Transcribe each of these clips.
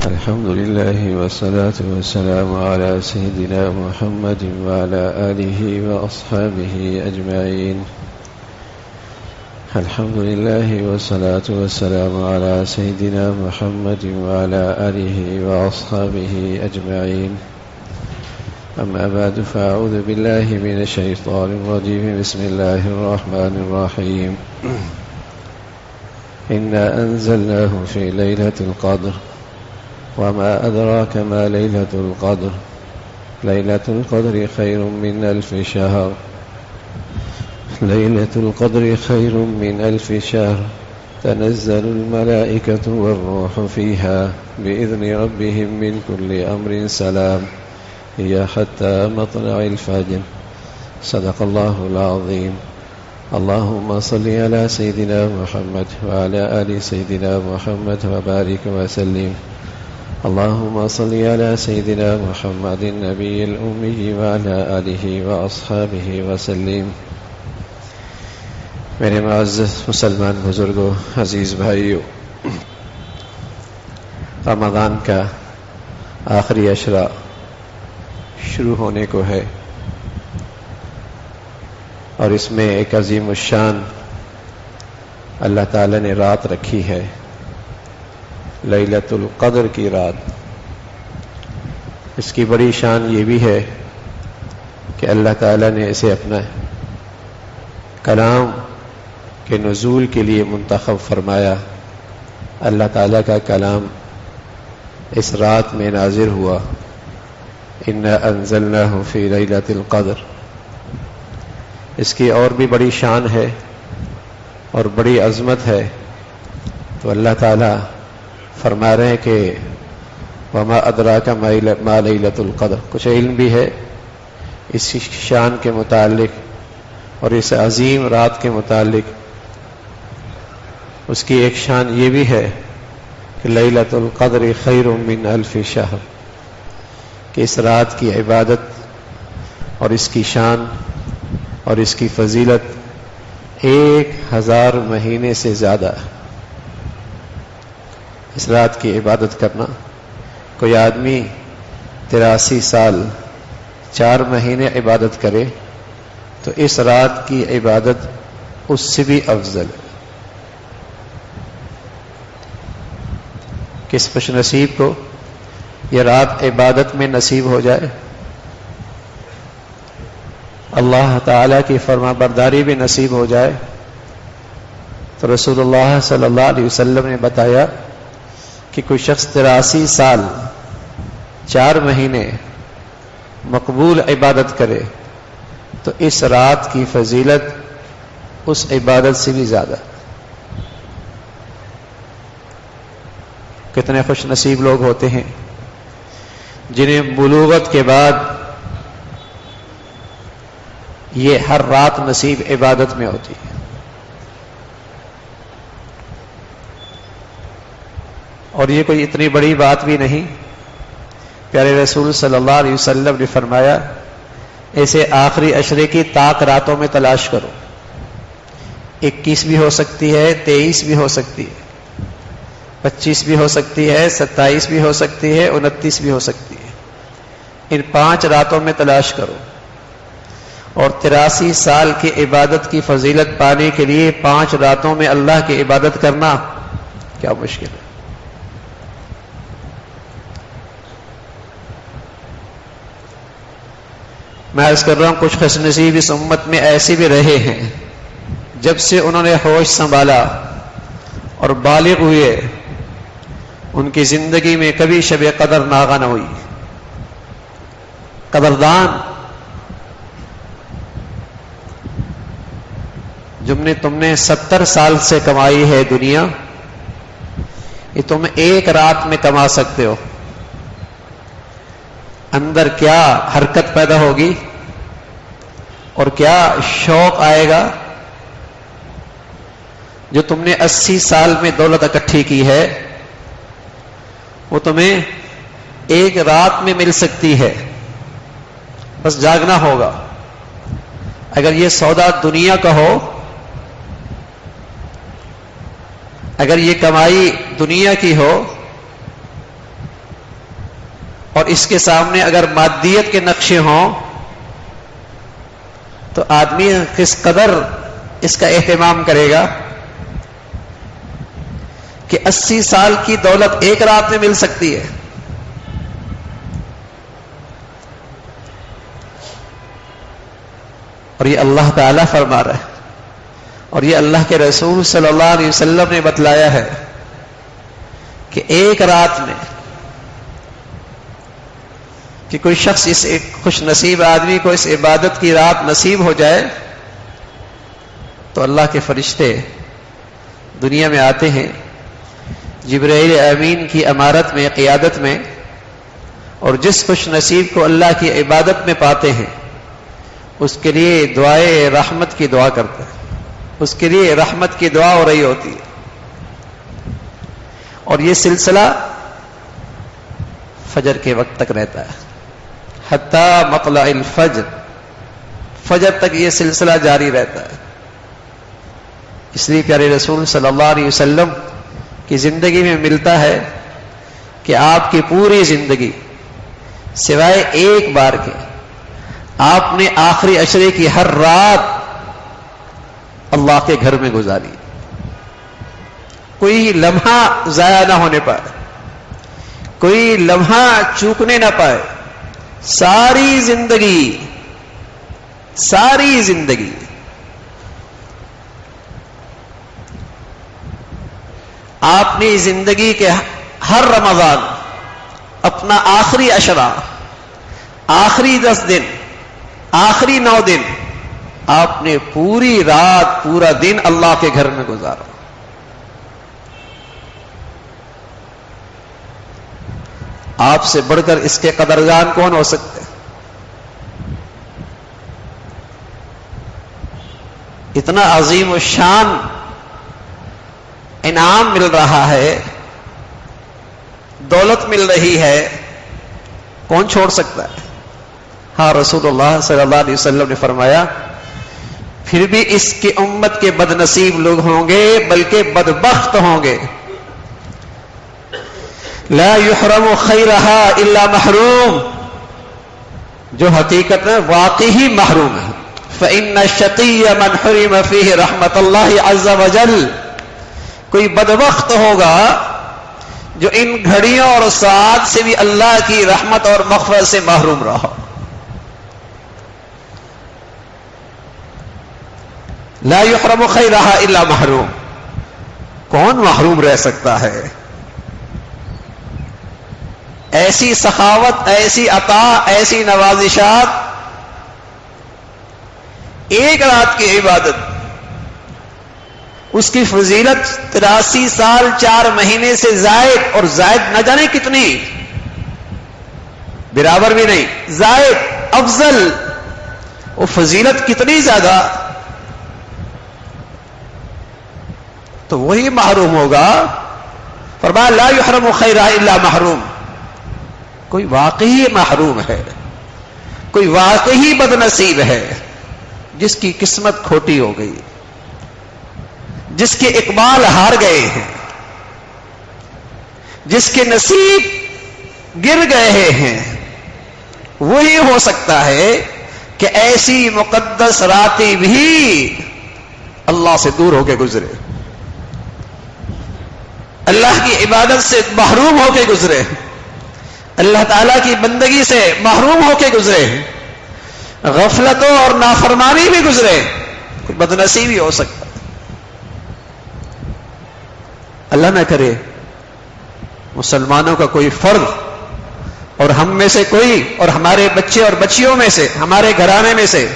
الحمد لله والصلاة والسلام على سيدنا محمد وعلى آله وأصحابه أجمعين. الحمد لله والصلاة والسلام على سيدنا محمد وعلى آله وأصحابه أجمعين. أما بعد فأعوذ بالله من الشيطان الرجيم. بسم الله الرحمن الرحيم. إنا أنزلناه في ليلة القدر وما أدراك ما ليلة القدر. ليلة القدر خير من 1000 شهر. ليلة القدر خير من 1000 شهر. تنزل الملائكة والروح فيها بإذن ربهم من كل أمر سلام هي حتى مطلع الفجر. صدق الله العظيم. اللهم صل على سيدنا محمد وعلى آل سيدنا محمد وبارك وسلم. اللهم صل على سيدنا محمد النبي الأمي وعلى آله وأصحابه وسلم. میرے معزز مسلمان بزرگوں، عزیز بھائیوں، رمضان کا آخری عشرہ شروع ہونے کو ہے اور اس میں ایک عظیم الشان اللہ تعالی نے رات رکھی ہے، لیلۃ القدر کی رات۔ اس کی بڑی شان یہ بھی ہے کہ اللہ تعالی نے اسے اپنا کلام کے نزول کے لیے منتخب فرمایا۔ اللہ تعالی کا کلام اس رات میں نازل ہوا۔ انا انزلناہ فی لیلۃ القدر۔ اس کی اور بھی بڑی شان ہے اور بڑی عظمت ہے، تو اللہ تعالی فرما رہے ہیں کہ وما ادراک ما لیلۃ القدر۔ کچھ علم بھی ہے اس شان کے متعلق اور اس عظیم رات کے متعلق۔ اس کی ایک شان یہ بھی ہے کہ لیلۃ القدر خیر من 1000 شہر، کہ اس رات کی عبادت اور اس کی شان اور اس کی فضیلت 1000 مہینے سے زیادہ ہے۔ اس رات کی عبادت کرنا، کوئی آدمی 83 سال 4 مہینے عبادت کرے تو اس رات کی عبادت اس سے بھی افضل ہے۔ کس خوش نصیب کو یہ رات عبادت میں نصیب ہو جائے، اللہ تعالی کی فرما برداری بھی نصیب ہو جائے۔ تو رسول اللہ صلی اللہ علیہ وسلم نے بتایا کہ کوئی شخص 83 سال 4 مہینے مقبول عبادت کرے تو اس رات کی فضیلت اس عبادت سے بھی زیادہ۔ کتنے خوش نصیب لوگ ہوتے ہیں جنہیں بلوغت کے بعد یہ ہر رات نصیب عبادت میں ہوتی ہے۔ اور یہ کوئی اتنی بڑی بات بھی نہیں۔ پیارے رسول صلی اللہ علیہ وسلم نے فرمایا ایسے آخری عشرے کی طاق راتوں میں تلاش کرو۔ 21 بھی ہو سکتی ہے، 23 بھی ہو سکتی ہے، 25 بھی ہو سکتی ہے، 27 بھی ہو سکتی ہے، 29 بھی ہو سکتی ہے۔ ان 5 راتوں میں تلاش کرو۔ اور 83 سال کی عبادت کی فضیلت پانے کے لیے 5 راتوں میں اللہ کی عبادت کرنا کیا مشکل ہے۔ میں عرض کر رہا ہوں کچھ خوش نصیب اس امت میں ایسے بھی رہے ہیں جب سے انہوں نے ہوش سنبھالا اور بالغ ہوئے ان کی زندگی میں کبھی شب قدر ناغہ نہ ہوئی۔ قدردان تم نے 70 سال سے کمائی ہے دنیا، یہ تم ایک رات میں کما سکتے ہو۔ اندر کیا حرکت پیدا ہوگی اور کیا شوق آئے گا۔ جو تم نے 80 سال میں دولت اکٹھی کی ہے وہ تمہیں ایک رات میں مل سکتی ہے، بس جاگنا ہوگا۔ اگر یہ سودا دنیا کا ہو، اگر یہ کمائی دنیا کی ہو اور اس کے سامنے اگر مادیت کے نقشے ہوں تو آدمی کس قدر اس کا اہتمام کرے گا کہ 80 سال کی دولت ایک رات میں مل سکتی ہے. اور یہ اللہ تعالیٰ فرما رہا ہے اور یہ اللہ کے رسول صلی اللہ علیہ وسلم نے بتلایا ہے کہ ایک رات میں کہ کوئی شخص اس ایک خوش نصیب آدمی کو اس عبادت کی رات نصیب ہو جائے تو اللہ کے فرشتے دنیا میں آتے ہیں جبرائیل امین کی امارت میں قیادت میں اور جس خوش نصیب کو اللہ کی عبادت میں پاتے ہیں اس کے لیے دعائے رحمت کی دعا کرتے ہیں. اس کے لیے رحمت کی دعا ہو رہی ہوتی ہے اور یہ سلسلہ فجر کے وقت تک رہتا ہے حتیٰ مطلع الفجر. فجر تک یہ سلسلہ جاری رہتا ہے. اس لیے پیارے رسول صلی اللہ علیہ وسلم کی زندگی میں ملتا ہے کہ آپ کی پوری زندگی سوائے ایک بار کے آپ نے آخری عشرے کی ہر رات اللہ کے گھر میں گزاری. کوئی لمحہ ضائع نہ ہونے پائے, کوئی لمحہ چوکنے نہ پائے. ساری زندگی آپ نے زندگی کے ہر رمضان اپنا آخری عشرہ, آخری 10 دن, آخری 9 دن آپ نے پوری رات پورا دن اللہ کے گھر میں گزارا. آپ سے بڑھ کر اس کے قدردان کون ہو سکتے؟ اتنا عظیم و شان انعام مل رہا ہے, دولت مل رہی ہے, کون چھوڑ سکتا ہے؟ ہاں, رسول اللہ صلی اللہ علیہ وسلم نے فرمایا پھر بھی اس کی امت کے بد نصیب لوگ ہوں گے بلکہ بدبخت ہوں گے. لا يحرم خیرها الا محروم, جو حقیقت میں واقعی محروم ہے. فإن الشقی من حرم فیہ رحمت اللہ عز وجل, کوئی بدبخت ہوگا جو ان گھڑیوں اور ساعات سے بھی اللہ کی رحمت اور مغفرت سے محروم رہا. لا يحرم خیرها الا محروم, کون محروم رہ سکتا ہے؟ ایسی سخاوت, ایسی عطا, ایسی نوازشات, ایک رات کی عبادت, اس کی فضیلت 83 سال 4 مہینے سے زائد, اور زائد نہ جانے کتنی, برابر بھی نہیں, زائد, افضل, وہ فضیلت کتنی زیادہ, تو وہی محروم ہوگا. فرمایا لا يحرم خیرہ الا محروم, کوئی واقعی محروم ہے, کوئی واقعی بد نصیب ہے جس کی قسمت کھوٹی ہو گئی, جس کے اقبال ہار گئے ہیں, جس کے نصیب گر گئے ہیں. وہی ہو سکتا ہے کہ ایسی مقدس راتیں بھی اللہ سے دور ہو کے گزرے, اللہ کی عبادت سے محروم ہو کے گزرے, اللہ تعالیٰ کی بندگی سے محروم ہو کے گزرے, غفلتوں اور نافرمانی بھی گزرے. کوئی بدنصیبی ہو سکتا, اللہ نہ کرے مسلمانوں کا کوئی فرد اور ہم میں سے کوئی, اور ہمارے بچے اور بچیوں میں سے, ہمارے گھرانے میں سے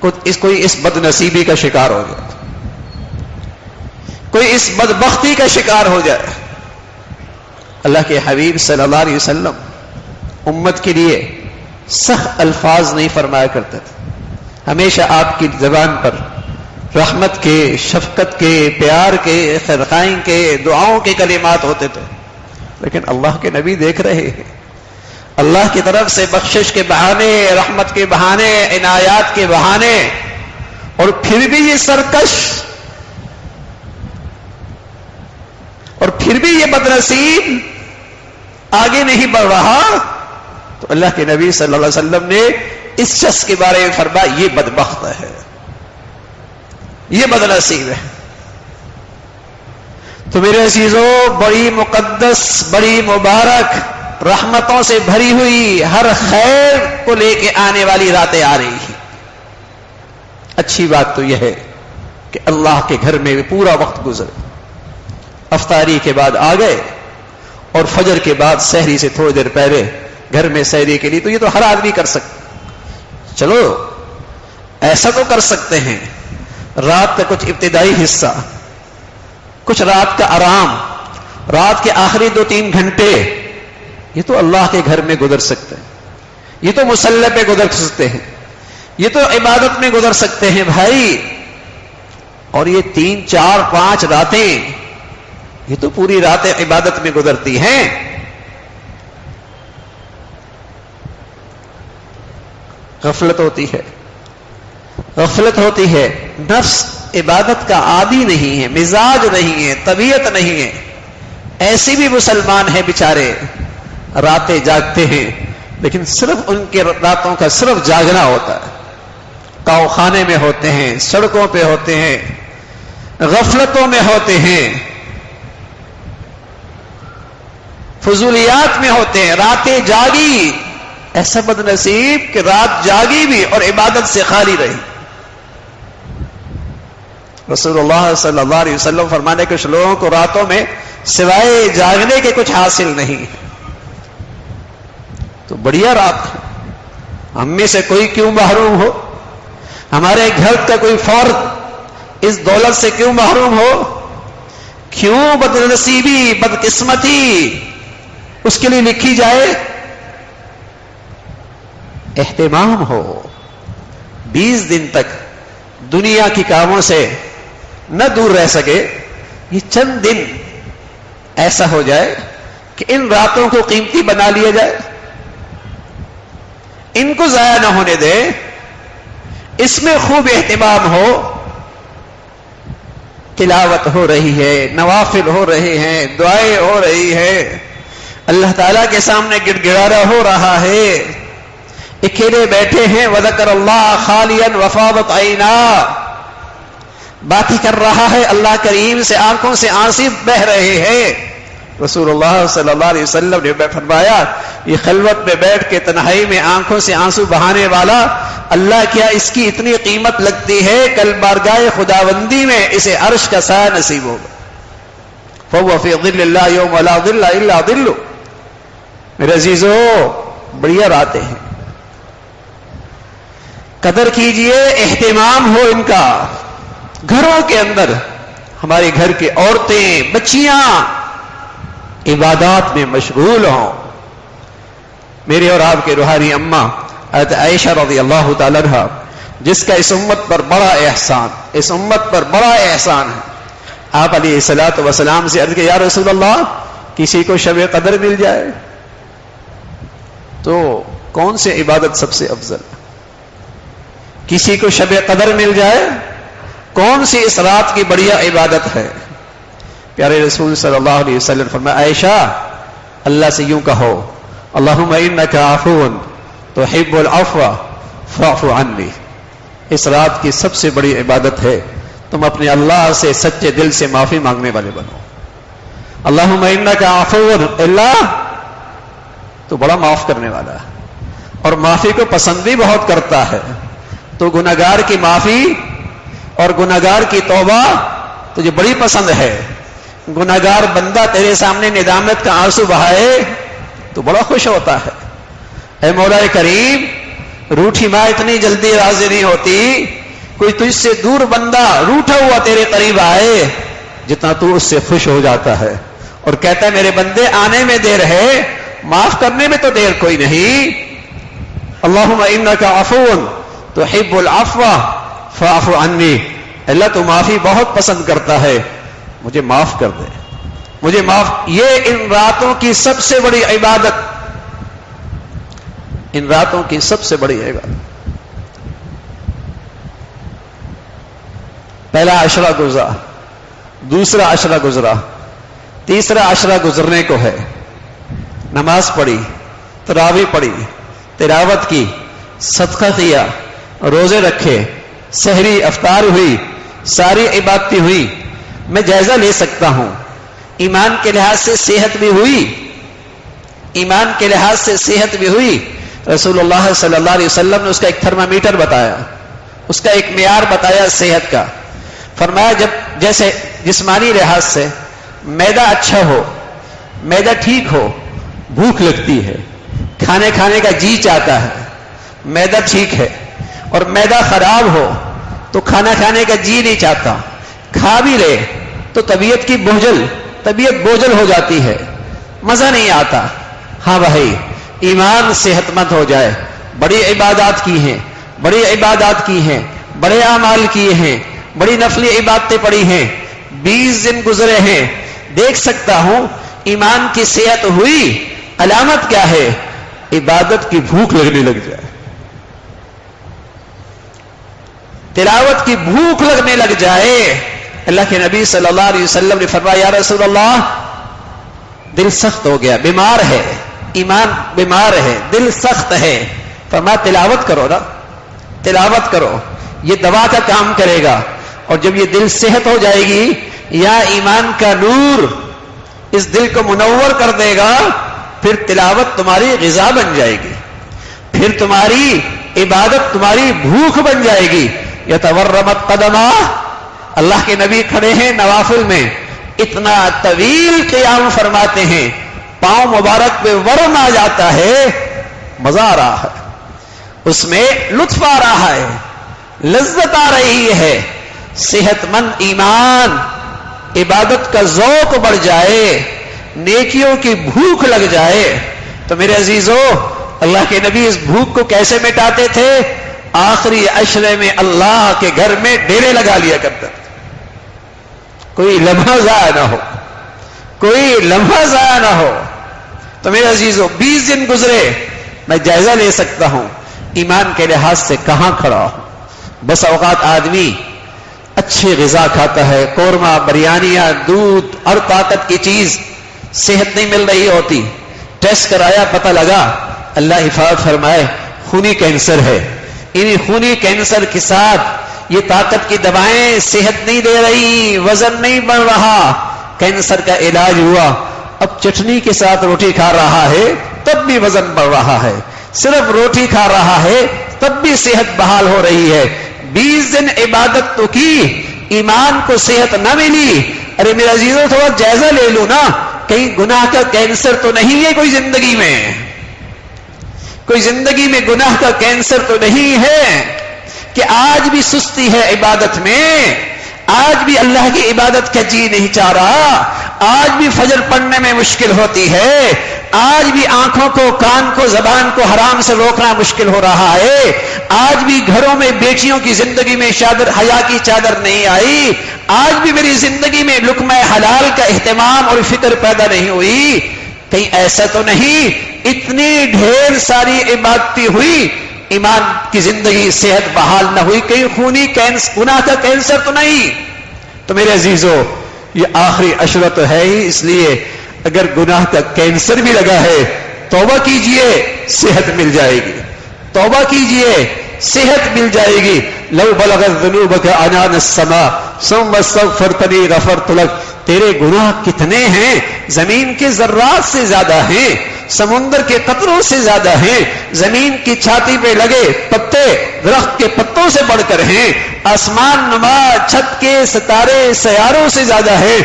کوئی اس بدنصیبی کا شکار ہو جائے, کوئی اس بدبختی کا شکار ہو جائے. اللہ کے حبیب صلی اللہ علیہ وسلم امت کے لیے سخت الفاظ نہیں فرمایا کرتے تھے. ہمیشہ آپ کی زبان پر رحمت کے, شفقت کے, پیار کے, خیرخواہی کے, دعاؤں کے کلمات ہوتے تھے. لیکن اللہ کے نبی دیکھ رہے ہیں اللہ کی طرف سے بخشش کے بہانے, رحمت کے بہانے, عنایات کے بہانے, اور پھر بھی یہ سرکش, اور پھر بھی یہ بدنصیب آگے نہیں بڑھ رہا، تو اللہ کے نبی صلی اللہ علیہ وسلم نے اس شخص کے بارے میں فرمایا یہ بدبخت ہے، یہ بدنصیب ہے۔ تو میرے عزیزوں، بڑی مقدس، بڑی مبارک، رحمتوں سے بھری ہوئی، ہر خیر کو لے کے آنے والی راتیں آ رہی ہیں۔ اچھی بات تو یہ ہے کہ اللہ کے گھر میں پورا وقت گزرے، افطاری کے بعد آ گئے اور فجر کے بعد سحری سے تھوڑی دیر پہلے گھر میں سحری کے لیے، تو یہ تو ہر آدمی کر سکتا۔ چلو ایسا تو کر سکتے ہیں، رات کا کچھ ابتدائی حصہ، کچھ رات کا آرام، رات کے آخری 2-3 گھنٹے، یہ تو اللہ کے گھر میں گزر سکتے ہیں، یہ تو مصلی پہ گزر سکتے ہیں، یہ تو عبادت میں گزر سکتے ہیں بھائی۔ اور یہ 3, 4, 5 راتیں، یہ تو پوری راتیں عبادت میں گزرتی ہیں۔ غفلت ہوتی ہے، غفلت ہوتی ہے، نفس عبادت کا عادی نہیں ہے، مزاج نہیں ہے، طبیعت نہیں ہے۔ ایسے بھی مسلمان ہیں بیچارے، راتیں جاگتے ہیں، لیکن صرف ان کے راتوں کا صرف جاگنا ہوتا ہے، کاؤ خانے میں ہوتے ہیں، سڑکوں پہ ہوتے ہیں، غفلتوں میں ہوتے ہیں، فضولیات میں ہوتے ہیں۔ راتیں جاگی، ایسا بدنصیب کہ رات جاگی بھی اور عبادت سے خالی رہی۔ رسول اللہ صلی اللہ علیہ وسلم فرمانے کچھ لوگوں کو راتوں میں سوائے جاگنے کے کچھ حاصل نہیں، تو بڑھیا رات ہے، ہم میں سے کوئی کیوں محروم ہو؟ ہمارے گھر کا کوئی فرد اس دولت سے کیوں محروم ہو؟ کیوں بدنصیبی، بدقسمتی اس کے لیے لکھی جائے؟ اہتمام ہو، 20 دن تک دنیا کی کاموں سے نہ دور رہ سکے، یہ چند دن ایسا ہو جائے کہ ان راتوں کو قیمتی بنا لیا جائے، ان کو ضائع نہ ہونے دے، اس میں خوب اہتمام ہو۔ تلاوت ہو رہی ہے، نوافل ہو رہے ہیں، دعائیں ہو رہی ہے، اللہ تعالیٰ کے سامنے گڑ گڑارا ہو رہا ہے، اکیلے بیٹھے ہیں، وذکر اللہ خالیا وفاضت عینا، باتیں کر رہا ہے اللہ کریم سے، آنکھوں سے آنسو بہ رہے ہیں۔ رسول اللہ صلی اللہ علیہ وسلم نے فرمایا یہ خلوت میں بیٹھ کے تنہائی میں آنکھوں سے آنسو بہانے والا، اللہ کیا اس کی اتنی قیمت لگتی ہے، کل بارگاہ خداوندی میں اسے عرش کا سایہ نصیب ہوگا۔ فَهُوَ فِي ظِلِّ اللَّهِ يَوْمَ لَا ظِلَّ إِلَّا ظِلُّهُ۔ میرے عزیزو، بڑھیا راتیں ہیں، قدر کیجئے، اہتمام ہو ان کا۔ گھروں کے اندر ہمارے گھر کی عورتیں، بچیاں عبادات میں مشغول ہوں۔ میرے اور آپ کے روحانی اماں حضرت عائشہ رضی اللہ تعالیٰ عنہا، جس کا اس امت پر بڑا احسان، اس امت پر بڑا احسان ہے، آپ علیہ الصلوۃ والسلام سے عرض کہ یا رسول اللہ کسی کو شب قدر مل جائے تو کون سے عبادت سب سے افضل؟ کسی کو شب قدر مل جائے کون سی اس رات کی بڑھیا عبادت ہے؟ پیارے رسول صلی اللہ علیہ وسلم فرمایا عائشہ اللہ سے یوں کہو اللہم انک عفو تحب العفو فاعف عنی، اس رات کی سب سے بڑی عبادت ہے تم اپنے اللہ سے سچے دل سے معافی مانگنے والے بنو۔ اللہم انک عفو، اللہ تو بڑا معاف کرنے والا ہے اور معافی کو پسند بھی بہت کرتا ہے، تو گناہگار کی معافی اور گناہگار کی توبہ تجھے بڑی پسند ہے۔ گناہگار بندہ تیرے سامنے ندامت کا آنسو بہائے تو بڑا خوش ہوتا ہے۔ اے مولا کریم، روٹھی ماں اتنی جلدی راضی نہیں ہوتی، کوئی تجھ سے دور بندہ روٹھا ہوا تیرے قریب آئے جتنا تو اس سے خوش ہو جاتا ہے اور کہتا ہے میرے بندے آنے میں دیر ہے، معاف کرنے میں تو دیر کوئی نہیں۔ اللہم انک عفو تحب العفو فاعف عنی، اللہ تو معافی بہت پسند کرتا ہے، مجھے معاف کر دے، مجھے معاف۔ یہ ان راتوں کی سب سے بڑی عبادت، ان راتوں کی سب سے بڑی عبادت۔ پہلا عشرہ گزرا، دوسرا عشرہ گزرا، تیسرا عشرہ گزرنے کو ہے، نماز پڑھی، تراویح پڑھی، تلاوت کی، صدقہ کیا، روزے رکھے، سحری افطار ہوئی، ساری عبادتیں ہوئی، میں جائزہ لے سکتا ہوں۔ ایمان کے لحاظ سے صحت بھی ہوئی، ایمان کے لحاظ سے صحت بھی ہوئی۔ رسول اللہ صلی اللہ علیہ وسلم نے اس کا ایک تھرمامیٹر بتایا، اس کا ایک معیار بتایا صحت کا۔ فرمایا جب جیسے جسمانی لحاظ سے معدہ اچھا ہو، معدہ ٹھیک ہو، بھوک لگتی ہے، کھانے کا جی چاہتا ہے، معدہ ٹھیک ہے، اور معدہ خراب ہو تو کھانا کھانے کا جی نہیں چاہتا، کھا بھی لے تو طبیعت بوجھل ہو جاتی ہے، مزہ نہیں آتا۔ ہاں بھائی، ایمان صحت مند ہو جائے، بڑی عبادات کی ہیں، بڑے اعمال کیے ہیں، بڑی نفلی عبادتیں پڑھی ہیں، 20 دن گزرے ہیں، دیکھ سکتا ہوں ایمان کی صحت ہوئی، علامت کیا ہے؟ عبادت کی بھوک لگنے لگ جائے، تلاوت کی بھوک لگنے لگ جائے۔ اللہ کے نبی صلی اللہ علیہ وسلم نے فرمایا یا رسول اللہ، دل سخت ہو گیا، بیمار ہے، ایمان بیمار ہے، دل سخت ہے۔ فرمایا تلاوت کرو نا، تلاوت کرو، یہ دوا کا کام کرے گا، اور جب یہ دل صحت ہو جائے گی یا ایمان کا نور اس دل کو منور کر دے گا، پھر تلاوت تمہاری غذا بن جائے گی، پھر تمہاری عبادت تمہاری بھوک بن جائے گی۔ یتورمت قدما، اللہ کے نبی کھڑے ہیں نوافل میں، اتنا طویل قیام فرماتے ہیں، پاؤں مبارک پہ ورم آ جاتا ہے، مزہ آ رہا ہے، اس میں لطف آ رہا ہے، لذت آ رہی ہے۔ صحت مند ایمان، عبادت کا ذوق بڑھ جائے، نیکیوں کی بھوک لگ جائے تو میرے عزیزو، اللہ کے نبی اس بھوک کو کیسے مٹاتے تھے؟ آخری عشرے میں اللہ کے گھر میں ڈیرے لگا لیا کرتے تھے، کوئی لمحہ ضائع نہ ہو، کوئی لمحہ ضائع نہ ہو۔ تو میرے عزیزو، 20 دن گزرے، میں جائزہ لے سکتا ہوں ایمان کے لحاظ سے کہاں کھڑا ہوں۔ بس اوقات آدمی اچھی غذا کھاتا ہے، قورمہ، بریانیاں، دودھ، ہر طاقت کی چیز، صحت نہیں مل رہی ہوتی، ٹیسٹ کرایا، پتہ لگا اللہ حفاظت فرمائے خونی کینسر ہے، انہی خونی کینسر کے ساتھ یہ طاقت کی دوائیں صحت نہیں دے رہی، وزن نہیں بڑھ رہا، کینسر کا علاج ہوا، اب چٹنی کے ساتھ روٹی کھا رہا ہے تب بھی وزن بڑھ رہا ہے، صرف روٹی کھا رہا ہے تب بھی صحت بحال ہو رہی ہے۔ 20 دن عبادت تو کی، ایمان کو صحت نہ ملی۔ ارے میرے عزیزوں، تھوڑا جائزہ لے لوں نا، کہیں گناہ کا کینسر تو نہیں ہے کوئی زندگی میں، کوئی زندگی میں گناہ کا کینسر تو نہیں ہے کہ آج بھی سستی ہے عبادت میں، آج بھی اللہ کی عبادت کا جی نہیں چاہ رہا، آج بھی فجر پڑھنے میں مشکل ہوتی ہے، آج بھی آنکھوں کو، کان کو، زبان کو حرام سے روکنا مشکل ہو رہا ہے، آج بھی گھروں میں بیٹیوں کی زندگی میں حیا کی چادر نہیں آئی، آج بھی میری زندگی میں لقمہ حلال کا اہتمام اور فکر پیدا نہیں ہوئی۔ کہیں ایسا تو نہیں اتنی ڈھیر ساری عبادتیں ہوئی، ایمان کی زندگی صحت بحال نہ ہوئی، کہیں خونی گناہ کا کینسر تو نہیں؟ تو میرے عزیزو، یہ آخری عشرہ تو ہے ہی، اس لیے اگر گناہ کا کینسر بھی لگا ہے توبہ کیجئے، صحت مل جائے گی، توبہ کیجئے، صحت مل جائے گی۔ لو بلغت ذنوبک عنان السماء ثم استغفرتنی غفرت لک، تیرے گناہ کتنے ہیں؟ زمین کے ذرات سے زیادہ ہیں، سمندر کے قطروں سے زیادہ ہیں، زمین کی چھاتی پہ لگے پتے درخت کے پتوں سے بڑھ کر ہیں، آسمان نما چھت کے ستارے سیاروں سے زیادہ ہیں۔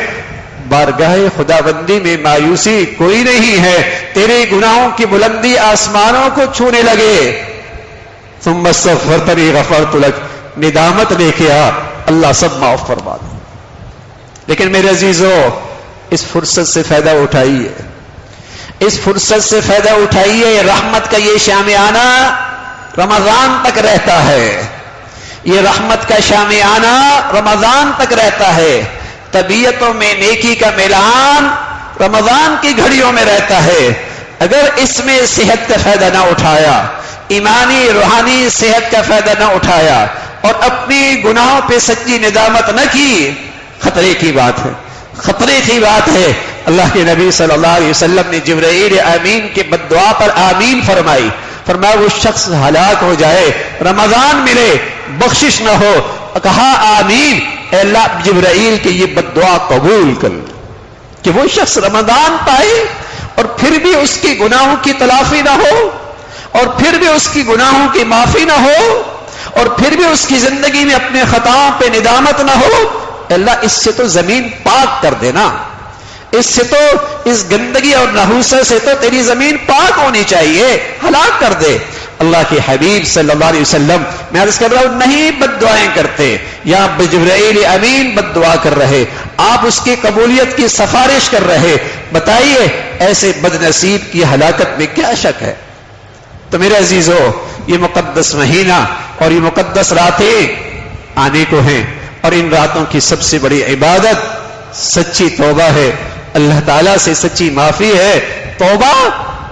بارگاہ خداوندی میں مایوسی کوئی نہیں ہے، تیرے گناہوں کی بلندی آسمانوں کو چھونے لگے۔ ثم استغفرتنی غفرت لک، ندامت لے کے آ، اللہ سب معاف فرما دے۔ لیکن میرے عزیزو، اس فرصت سے فائدہ اٹھائیے، اس فرصت سے فائدہ اٹھائیے۔ رحمت کا یہ شامیانہ رمضان تک رہتا ہے، یہ رحمت کا شامیانہ رمضان تک رہتا ہے، طبیعتوں میں نیکی کا میلان رمضان کی گھڑیوں میں رہتا ہے۔ اگر اس میں صحت کا فائدہ نہ اٹھایا، ایمانی روحانی صحت کا فائدہ نہ اٹھایا اور اپنی گناہوں پہ سچی ندامت نہ کی، خطرے کی بات ہے، خطرے کی بات ہے۔ اللہ کے نبی صلی اللہ علیہ وسلم نے جبرائیل امین کے بد دعا پر آمین فرمائی. فرمایا وہ شخص ہلاک ہو جائے، رمضان ملے، بخشش نہ ہو. کہا آمین، اے اللہ جبرائیل کی یہ بد دعا قبول کر کہ وہ شخص رمضان پائے اور پھر بھی اس کے گناہوں کی تلافی نہ ہو، اور پھر بھی اس کی گناہوں کی معافی نہ ہو، اور پھر بھی اس کی زندگی میں اپنے خطاؤں پہ ندامت نہ ہو. اللہ اس سے تو زمین پاک کر دینا، اس سے تو اس گندگی اور نحوست سے تو تیری زمین پاک ہونی چاہیے، ہلاک کر دے. اللہ کے حبیب صلی اللہ علیہ وسلم میں عرض کر رہا ہوں نہیں بد دعائیں کرتے، یا جبرائیل امین بد دعا کر رہے، آپ اس کی قبولیت کی سفارش کر رہے. بتائیے ایسے بد نصیب کی ہلاکت میں کیا شک ہے؟ تو میرے عزیزو، یہ مقدس مہینہ اور یہ مقدس راتیں آنے کو ہیں، اور ان راتوں کی سب سے بڑی عبادت سچی توبہ ہے، اللہ تعالیٰ سے سچی معافی ہے. توبہ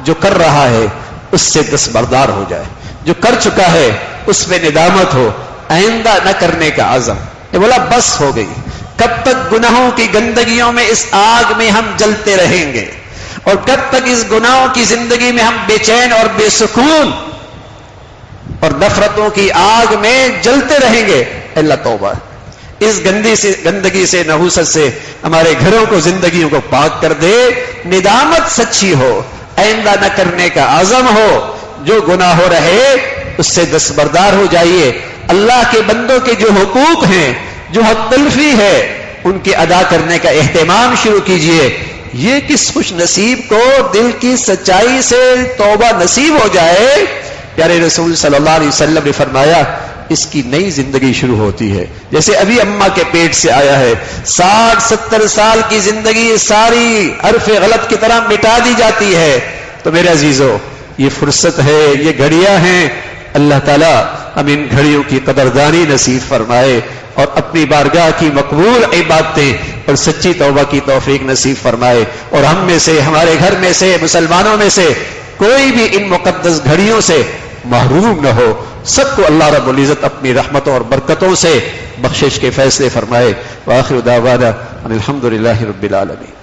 جو کر رہا ہے اس سے دستبردار ہو جائے، جو کر چکا ہے اس پہ ندامت ہو، آئندہ نہ کرنے کا عزم. یہ بولا بس ہو گئی، کب تک گناہوں کی گندگیوں میں اس آگ میں ہم جلتے رہیں گے، اور کب تک اس گناہوں کی زندگی میں ہم بے چین اور بے سکون اور نفرتوں کی آگ میں جلتے رہیں گے. اللہ توبہ اس گندگی سے نحوست سے ہمارے گھروں کو، زندگیوں کو پاک کر دے. ندامت سچی ہو، آئندہ نہ کرنے کا عزم ہو، جو گناہ ہو رہے اس سے دستبردار ہو جائیے. اللہ کے بندوں کے جو حقوق ہیں، جو حق تلفی ہے، ان کے ادا کرنے کا اہتمام شروع کیجئے. یہ کس خوش نصیب کو دل کی سچائی سے توبہ نصیب ہو جائے. پیارے رسول صلی اللہ علیہ وسلم نے فرمایا اس کی نئی زندگی شروع ہوتی ہے، جیسے ابھی اماں کے پیٹ سے آیا ہے. 60-70 سال کی زندگی ساری حرف غلط کی طرح مٹا دی جاتی ہے. تو میرے عزیزو، یہ فرصت ہے، یہ گھڑیاں ہیں. اللہ تعالیٰ ہم ان گھڑیوں کی قدردانی نصیب فرمائے، اور اپنی بارگاہ کی مقبول عبادتیں اور سچی توبہ کی توفیق نصیب فرمائے. اور ہم میں سے، ہمارے گھر میں سے، مسلمانوں میں سے کوئی بھی ان مقدس گھڑیوں سے محروم نہ ہو. سب کو اللہ رب العزت اپنی رحمتوں اور برکتوں سے بخشش کے فیصلے فرمائے. وآخر دعوانا ان الحمد للہ رب العالمین.